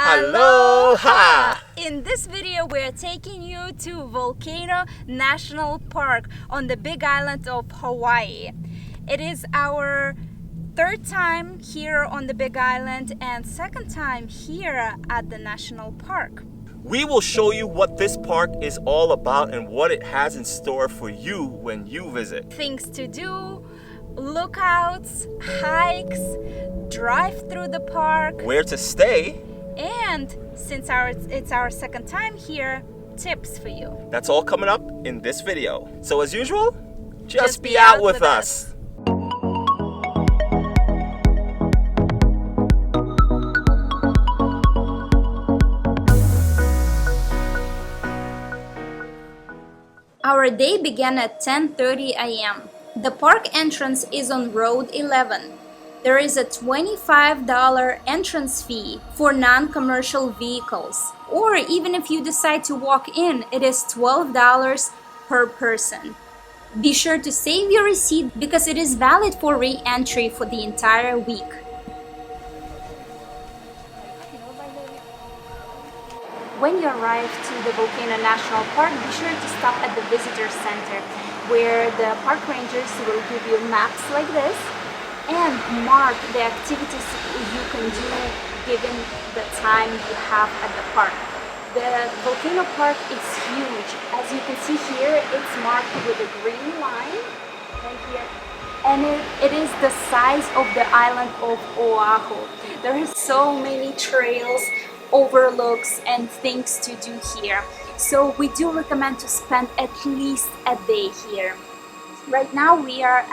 Aloha! In this video, we're taking you to Volcano National Park on the Big Island of Hawaii. It is our third time here on the Big Island and second time here at the National Park. We will show you what this park is all about and what it has in store for you when you visit. Things to do, lookouts, hikes, drive through the park, Where to stay. and since it's our second time here, tips for you. That's all coming up in this video. So as usual, just be out with us. Our day began at 10:30 a.m. The park entrance is on Road 11. There is a $25 entrance fee for non-commercial vehicles. Or even if you decide to walk in, it is $12 per person. Be sure to save your receipt because it is valid for re-entry for the entire week. When you arrive to the Volcano National Park, be sure to stop at the Visitor Center, where the park rangers will give you maps like this and mark the activities you can do given the time you have at the park. The Volcano Park is huge. As you can see here, it's marked with a green line right here. And it is the size of the island of Oahu. There are so many trails, overlooks, and things to do here. So we do recommend to spend at least a day here. Right now we are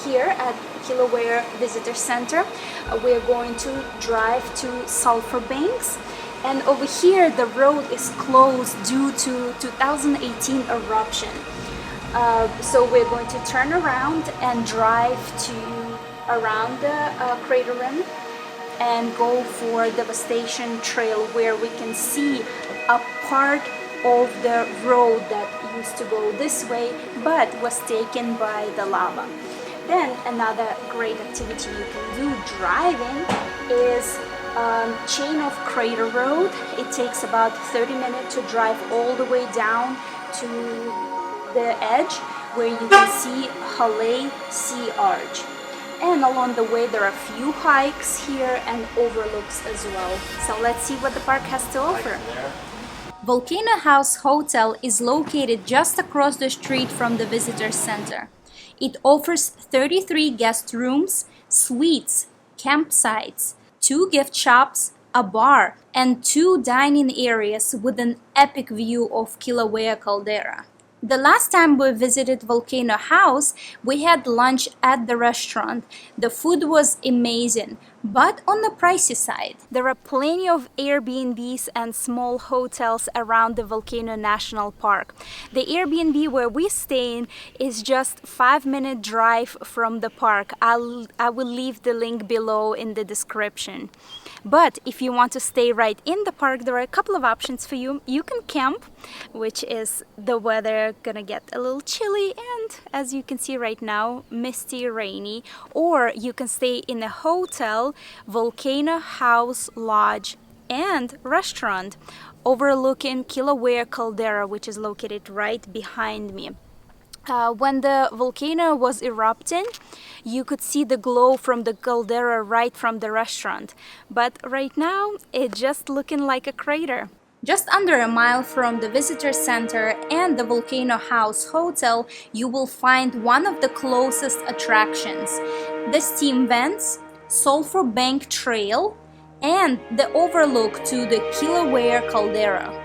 here at Kilauea Visitor Center. We are going to drive to Sulphur Banks, and over here the road is closed due to 2018 eruption. So we're going to turn around and drive around the crater rim and go for Devastation trail, where we can see a part of the road that used to go this way but was taken by the lava. Then another great activity you can do driving is chain of crater road. It takes about 30 minutes to drive all the way down to the edge where you can see Hawaii Sea Arch. And along the way there are a few hikes here and overlooks as well. So let's see what the park has to offer. Volcano House Hotel is located just across the street from the Visitor Center. It offers 33 guest rooms, suites, campsites, 2 gift shops, a bar, and 2 dining areas with an epic view of Kilauea caldera. The last time we visited Volcano House, we had lunch at the restaurant. The food was amazing, but on the pricey side. There are plenty of Air B&Bs and small hotels around the Volcano National Park. The Air B&B where we staying is just 5-minute drive from the park. I will leave the link below in the description. But if you want to stay right in the park, there are a couple of options for you. You can camp, which is the weather gonna get a little chilly and, as you can see right now, misty, rainy. Or you can stay in a hotel, Volcano House Lodge and restaurant overlooking Kilauea caldera, which is located right behind me. When the volcano was erupting, you could see the glow from the caldera right from the restaurant. But right now, it's just looking like a crater. Just under a mile from the Visitor Center and the Volcano House Hotel, you will find one of the closest attractions: the steam vents, Sulphur Bank Trail, and the overlook to the Kilauea caldera.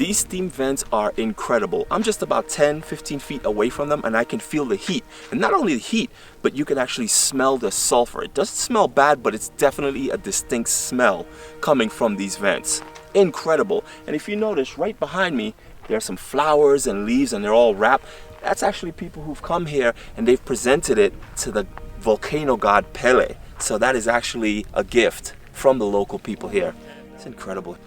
These steam vents are incredible. I'm just about 10-15 feet away from them and I can feel the heat. And not only the heat, but you can actually smell the sulfur. It doesn't smell bad, but it's definitely a distinct smell coming from these vents. Incredible. And if you notice right behind me, there are some flowers and leaves and they're all wrapped. That's actually people who've come here and they've presented it to the volcano god Pele. So that is actually a gift from the local people here. It's incredible.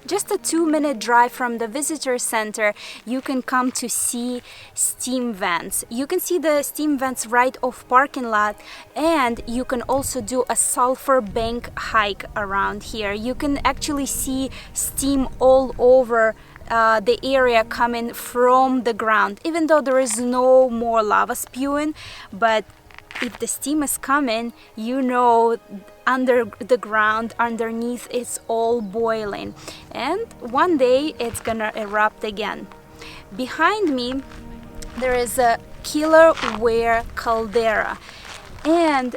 Just a 2-minute drive from the visitor center, you can come to see steam vents. You can see the steam vents right off parking lot, and you can also do a sulfur bank hike around here. You can actually see steam all over the area coming from the ground, even though there is no more lava spewing. But if the steam is coming, you know under the ground, underneath, it's all boiling. And one day it's gonna erupt again. Behind me, there is a Kilauea caldera. And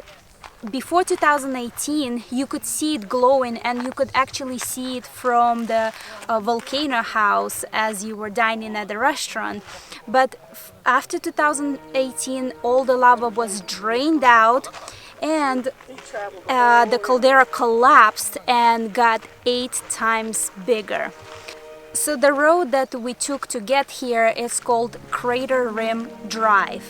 before 2018, you could see it glowing, and you could actually see it from the volcano house as you were dining at the restaurant. But after 2018, all the lava was drained out, and the caldera collapsed and got 8 times bigger. So the road that we took to get here is called Crater Rim Drive.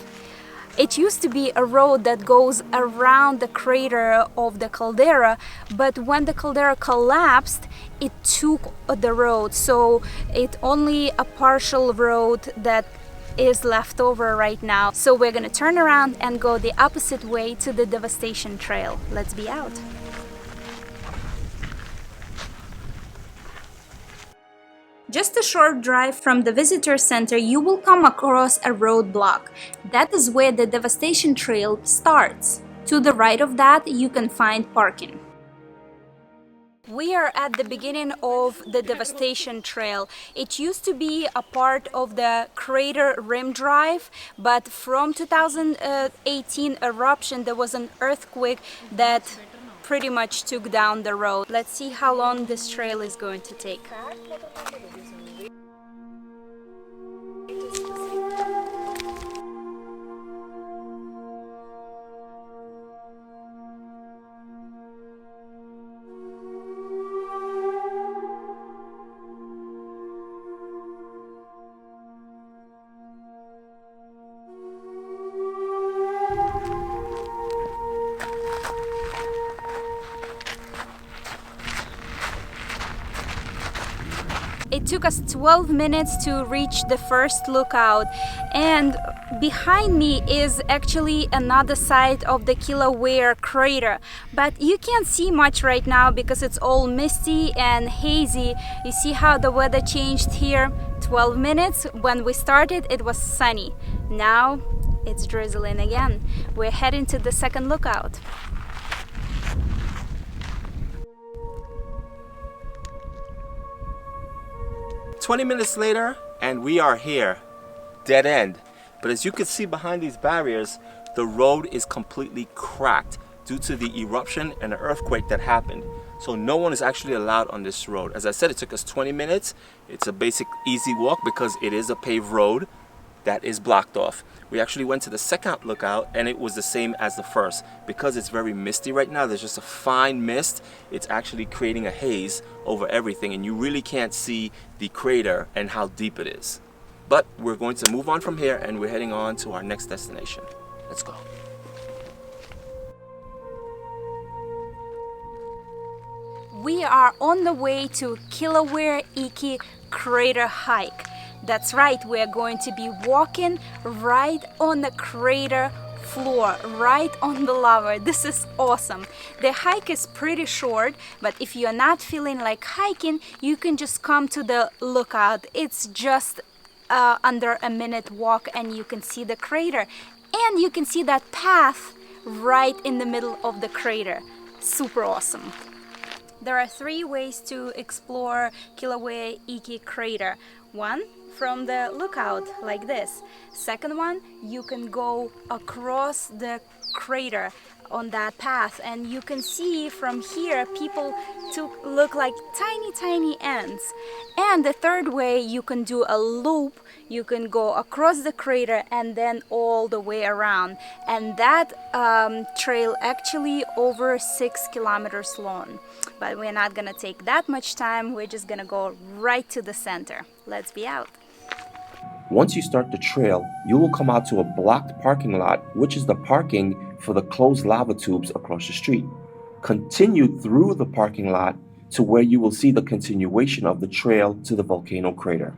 It used to be a road that goes around the crater of the caldera, but when the caldera collapsed, it took the road. So it's only a partial road that is left over right now. So we're gonna turn around and go the opposite way to the Devastation trail. Let's be out. Just a short drive from the visitor center, you will come across a roadblock. That is where the Devastation trail starts. To the right of that, you can find parking. We are at the beginning of the Devastation trail. It used to be a part of the Crater Rim Drive, but from 2018 eruption, there was an earthquake that pretty much took down the road. Let's see how long this trail is going to take. It took us 12 minutes to reach the first lookout, and behind me is actually another side of the Kilauea crater, but you can't see much right now because it's all misty and hazy. You see how the weather changed here? 12 minutes when we started it was sunny. Now it's drizzling again. We're heading to the second lookout. "20 minutes later, and we are here. Dead end. But as you can see behind these barriers, the road is completely cracked due to the eruption and the earthquake that happened. So no one is actually allowed on this road. As I said, it took us 20 minutes. It's a basic easy walk because it is a paved road that is blocked off. We actually went to the second lookout and it was the same as the first. Because it's very misty right now, there's just a fine mist. It's actually creating a haze over everything and you really can't see the crater and how deep it is. But we're going to move on from here and we're heading on to our next destination. Let's go. We are on the way to Kilauea Iki crater hike. That's right, we are going to be walking right on the crater floor, right on the lava. This is awesome. The hike is pretty short, but if you're not feeling like hiking, you can just come to the lookout. It's just under a minute walk and you can see the crater. And you can see that path right in the middle of the crater. Super awesome. There are 3 ways to explore Kilauea Iki crater. 1, from the lookout like this. Second one, you can go across the crater on that path, and you can see from here people look like tiny ants. And the third way, you can do a loop. You can go across the crater and then all the way around, and that trail actually over 6 kilometers long. But we're not gonna take that much time. We're just gonna go right to the center. Let's be out. Once you start the trail, you will come out to a blocked parking lot, which is the parking for the closed lava tubes across the street. Continue through the parking lot to where you will see the continuation of the trail to the volcano crater.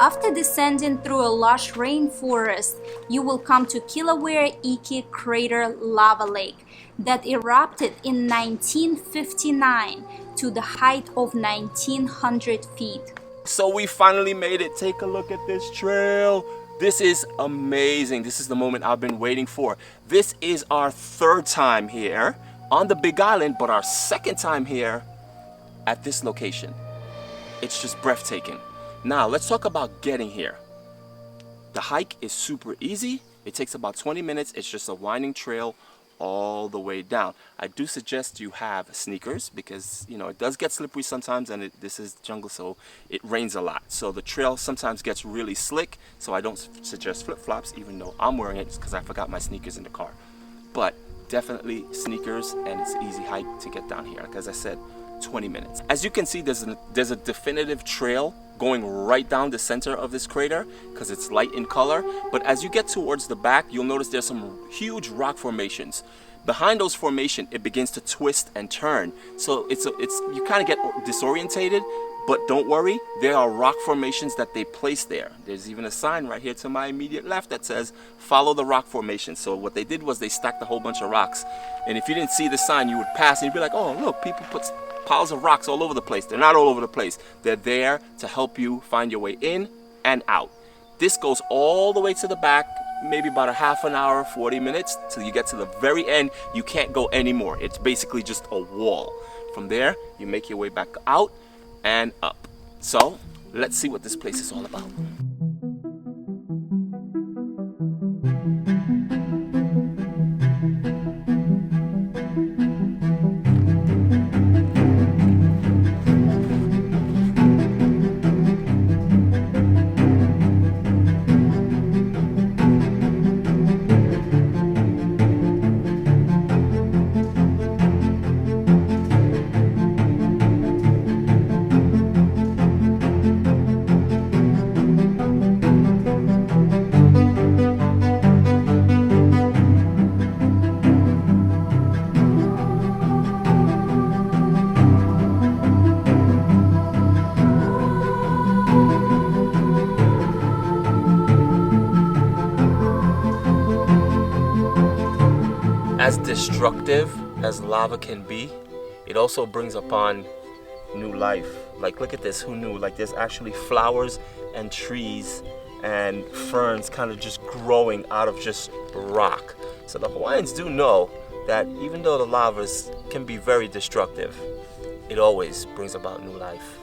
After descending through a lush rainforest, you will come to Kilauea Iki crater lava lake that erupted in 1959 to the height of 1,900 feet. So we finally made it. Take a look at this trail. This is amazing. This is the moment I've been waiting for. This is our third time here on the Big Island, but our second time here at this location. It's just breathtaking. Now, let's talk about getting here. The hike is super easy. It takes about 20 minutes. It's just a winding trail all the way down. I do suggest you have sneakers because, you know, it does get slippery sometimes, and this is jungle, so it rains a lot. So the trail sometimes gets really slick, so I don't suggest flip-flops, even though I'm wearing it just because I forgot my sneakers in the car. But definitely sneakers, and it's an easy hike to get down here. Like as I said, 20 minutes. As you can see, there's a definitive trail going right down the center of this crater because it's light in color. But as you get towards the back, you'll notice there's some huge rock formations. Behind those formations, it begins to twist and turn. So you kind of get disorientated, but don't worry, there are rock formations that they place there. There's even a sign right here to my immediate left that says, follow the rock formation. So what they did was they stacked a whole bunch of rocks. And if you didn't see the sign, you would pass and you'd be like, oh, look, people put piles of rocks all over the place. They're not all over the place. They're there to help you find your way in and out. This goes all the way to the back, maybe about a half an hour, 40 minutes, till you get to the very end. You can't go anymore. It's basically just a wall. From there, you make your way back out and up. So, let's see what this place is all about. As destructive as lava can be, it also brings upon new life. Like, look at this, who knew? Like, there's actually flowers and trees and ferns kind of just growing out of just rock. So the Hawaiians do know that even though the lavas can be very destructive, it always brings about new life.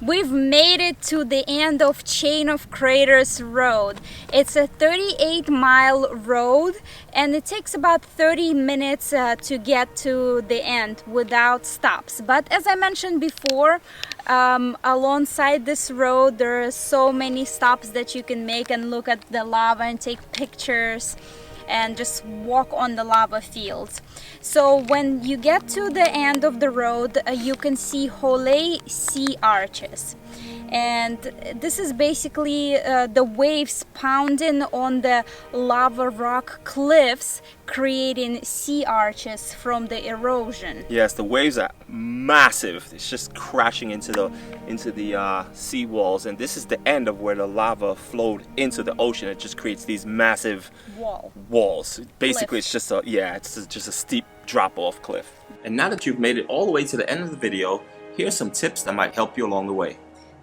We've made it to the end of Chain of Craters Road. It's a 38-mile road and it takes about 30 minutes to get to the end without stops. But as I mentioned before, alongside this road there are so many stops that you can make and look at the lava and take pictures and just walk on the lava fields. So when you get to the end of the road, you can see Holei sea arches. And this is basically the waves pounding on the lava rock cliffs, creating sea arches from the erosion. Yes, the waves are massive. It's just crashing into the sea walls, and this is the end of where the lava flowed into the ocean. It just creates these massive walls. Basically, Cliff. it's just a steep drop-off cliff. And now that you've made it all the way to the end of the video, here's some tips that might help you along the way.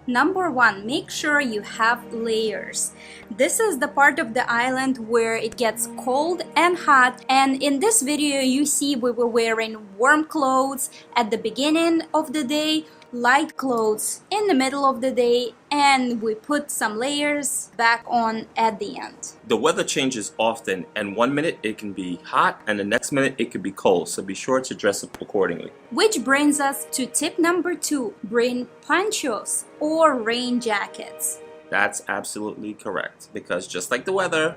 Number one, make sure you have layers. This is the part of the island where it gets cold and hot, and in this video you see we were wearing warm clothes at the beginning of the day, light clothes in the middle of the day, and we put some layers back on at the end. The weather changes often, and 1 minute it can be hot and the next minute it could be cold, so be sure to dress up accordingly. Which brings us to tip number two, bring ponchos or rain jackets. That's absolutely correct, because just like the weather,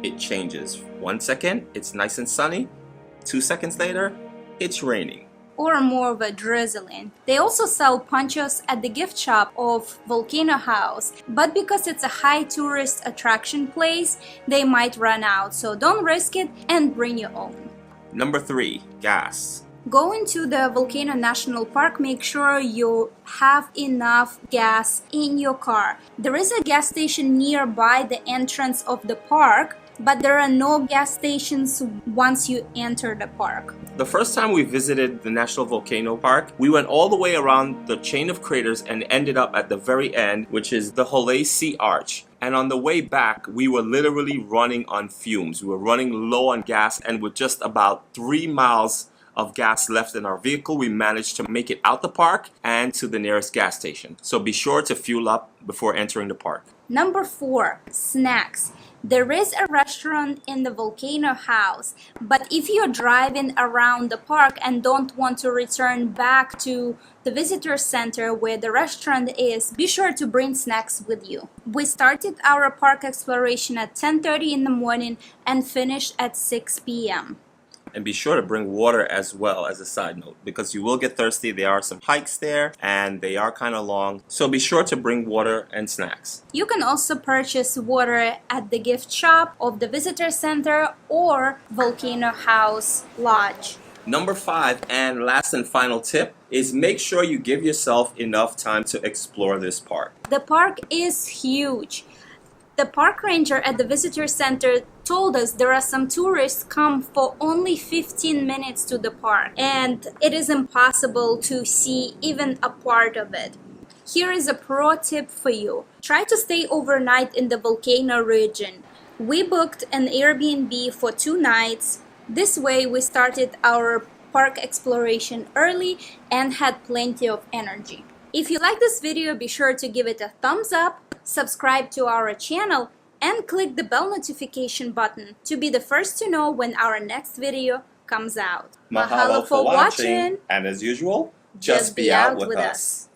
it changes. 1 second it's nice and sunny, 2 seconds later it's raining. Or more of a drizzling. They also sell ponchos at the gift shop of Volcano House, but because it's a high tourist attraction place, they might run out, so don't risk it and bring your own. Number 3, gas. Going to the Volcano National Park, make sure you have enough gas in your car. There is a gas station nearby the entrance of the park, but there are no gas stations once you enter the park. The first time we visited the National Volcano Park, we went all the way around the chain of craters and ended up at the very end, which is the Holei Sea Arch. And on the way back, we were literally running on fumes. We were running low on gas, and with just about 3 miles of gas left in our vehicle, we managed to make it out the park and to the nearest gas station. So be sure to fuel up before entering the park. Number 4, snacks. There is a restaurant in the Volcano House, but if you're driving around the park and don't want to return back to the visitor center where the restaurant is, be sure to bring snacks with you. We started our park exploration at 10:30 in the morning and finished at 6 p.m. And be sure to bring water as well, as a side note, because you will get thirsty. There are some hikes there and they are kind of long, so be sure to bring water and snacks. You can also purchase water at the gift shop of the visitor center or Volcano House Lodge. Number 5 and last and final tip is make sure you give yourself enough time to explore this park. The park is huge. The park ranger at the visitor center told us there are some tourists come for only 15 minutes to the park, and it is impossible to see even a part of it. Here is a pro tip for you. Try to stay overnight in the volcano region. We booked an Air B&B for 2 nights. This way we started our park exploration early and had plenty of energy. If you like this video, be sure to give it a thumbs up, subscribe to our channel, and click the bell notification button to be the first to know when our next video comes out. Mahalo for watching, and as usual, just be out with us.